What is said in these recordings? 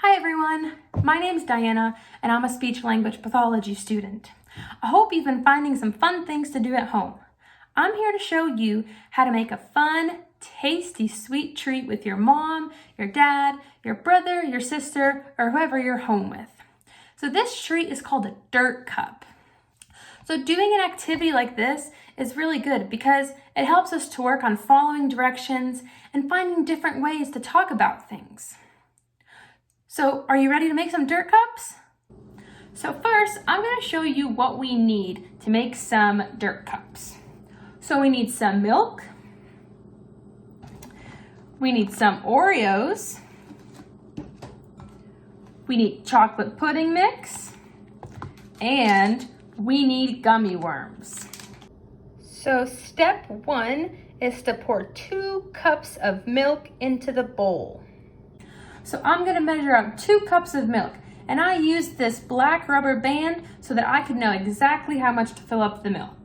Hi everyone, my name's Diana and I'm a speech language pathology student. I hope you've been finding some fun things to do at home. I'm here to show you how to make a fun, tasty, sweet treat with your mom, your dad, your brother, your sister, or whoever you're home with. So this treat is called a dirt cup. So doing an activity like this is really good because it helps us to work on following directions and finding different ways to talk about things. So are you ready to make some dirt cups? So first, I'm going to show you what we need to make some dirt cups. So we need some milk, we need some Oreos, we need chocolate pudding mix, and we need gummy worms. So step 1 is to pour 2 cups of milk into the bowl. So I'm going to measure out 2 cups of milk, and I used this black rubber band so that I could know exactly how much to fill up the milk.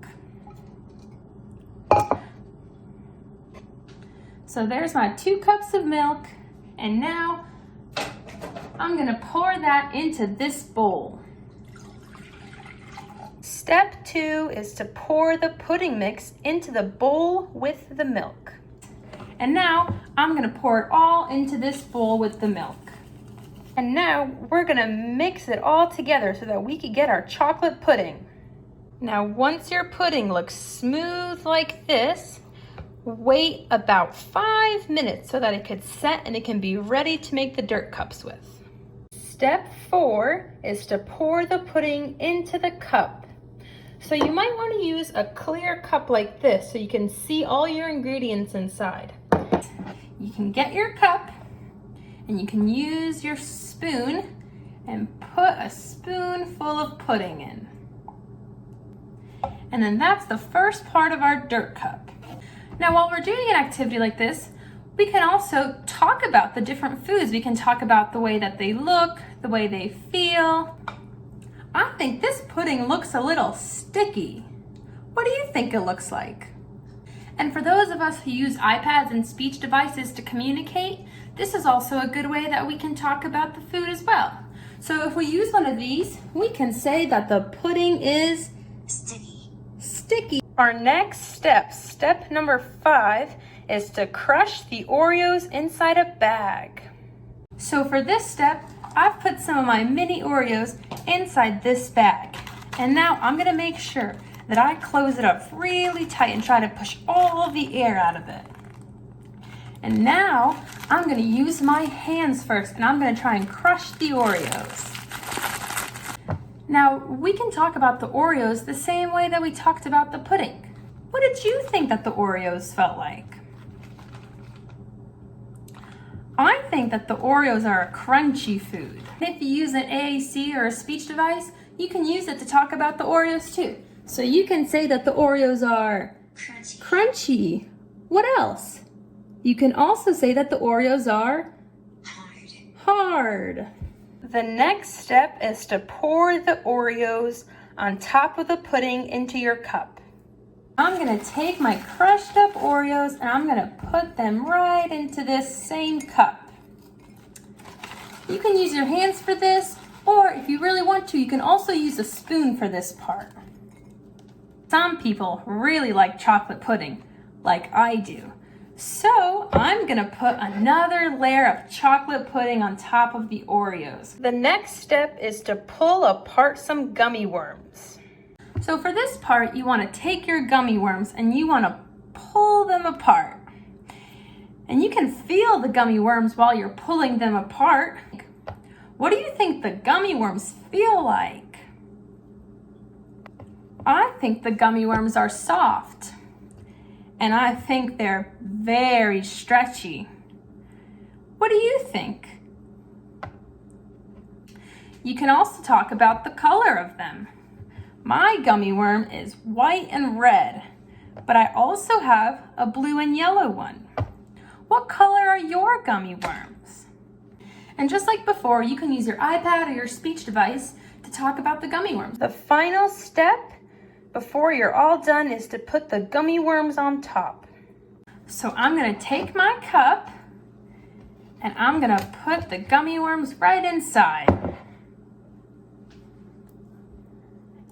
So there's my 2 cups of milk, and now I'm going to pour that into this bowl. Step 2 is to pour the pudding mix into the bowl with the milk. And now I'm going to pour it all into this bowl with the milk. And now we're going to mix it all together so that we can get our chocolate pudding. Now once your pudding looks smooth like this, wait about 5 minutes so that it could set and it can be ready to make the dirt cups with. Step 4 is to pour the pudding into the cup. So you might want to use a clear cup like this so you can see all your ingredients inside. You can get your cup and you can use your spoon and put a spoonful of pudding in. And then that's the first part of our dirt cup. Now while we're doing an activity like this, we can also talk about the different foods. We can talk about the way that they look, the way they feel. I think this pudding looks a little sticky. What do you think it looks like? And for those of us who use iPads and speech devices to communicate, this is also a good way that we can talk about the food as well. So if we use one of these, we can say that the pudding is sticky. Our next step number 5, is to crush the Oreos inside a bag. So for this step, I've put some of my mini Oreos inside this bag. And now I'm gonna make sure that I close it up really tight and try to push all the air out of it. And now I'm gonna use my hands first and I'm gonna try and crush the Oreos. Now we can talk about the Oreos the same way that we talked about the pudding. What did you think that the Oreos felt like? I think that the Oreos are a crunchy food. If you use an AAC or a speech device, you can use it to talk about the Oreos too. So you can say that the Oreos are crunchy. What else? You can also say that the Oreos are hard. The next step is to pour the Oreos on top of the pudding into your cup. I'm gonna take my crushed up Oreos and I'm gonna put them right into this same cup. You can use your hands for this, or if you really want to, you can also use a spoon for this part. Some people really like chocolate pudding, like I do. So I'm gonna put another layer of chocolate pudding on top of the Oreos. The next step is to pull apart some gummy worms. So for this part, you wanna take your gummy worms and you wanna pull them apart. And you can feel the gummy worms while you're pulling them apart. What do you think the gummy worms feel like? I think the gummy worms are soft. And I think they're very stretchy. What do you think? You can also talk about the color of them. My gummy worm is white and red, but I also have a blue and yellow one. What color are your gummy worms? And just like before, you can use your iPad or your speech device to talk about the gummy worms. The final step before you're all done is to put the gummy worms on top. So I'm gonna take my cup And I'm gonna put the gummy worms right inside.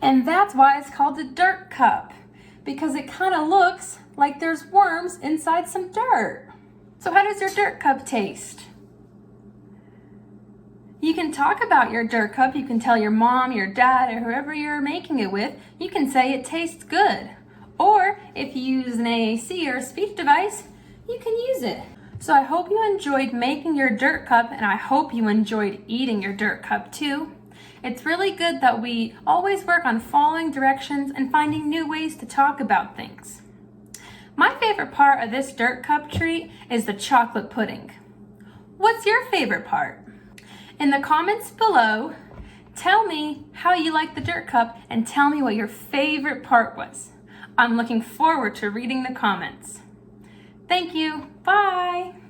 And that's why it's called a dirt cup, because it kind of looks like there's worms inside some dirt. So how does your dirt cup taste? You can talk about your dirt cup. You can tell your mom, your dad, or whoever you're making it with. You can say it tastes good. Or if you use an AAC or a speech device, you can use it. So I hope you enjoyed making your dirt cup, and I hope you enjoyed eating your dirt cup too. It's really good that we always work on following directions and finding new ways to talk about things. My favorite part of this dirt cup treat is the chocolate pudding. What's your favorite part? In the comments below, tell me how you like the dirt cup and tell me what your favorite part was. I'm looking forward to reading the comments. Thank you. Bye.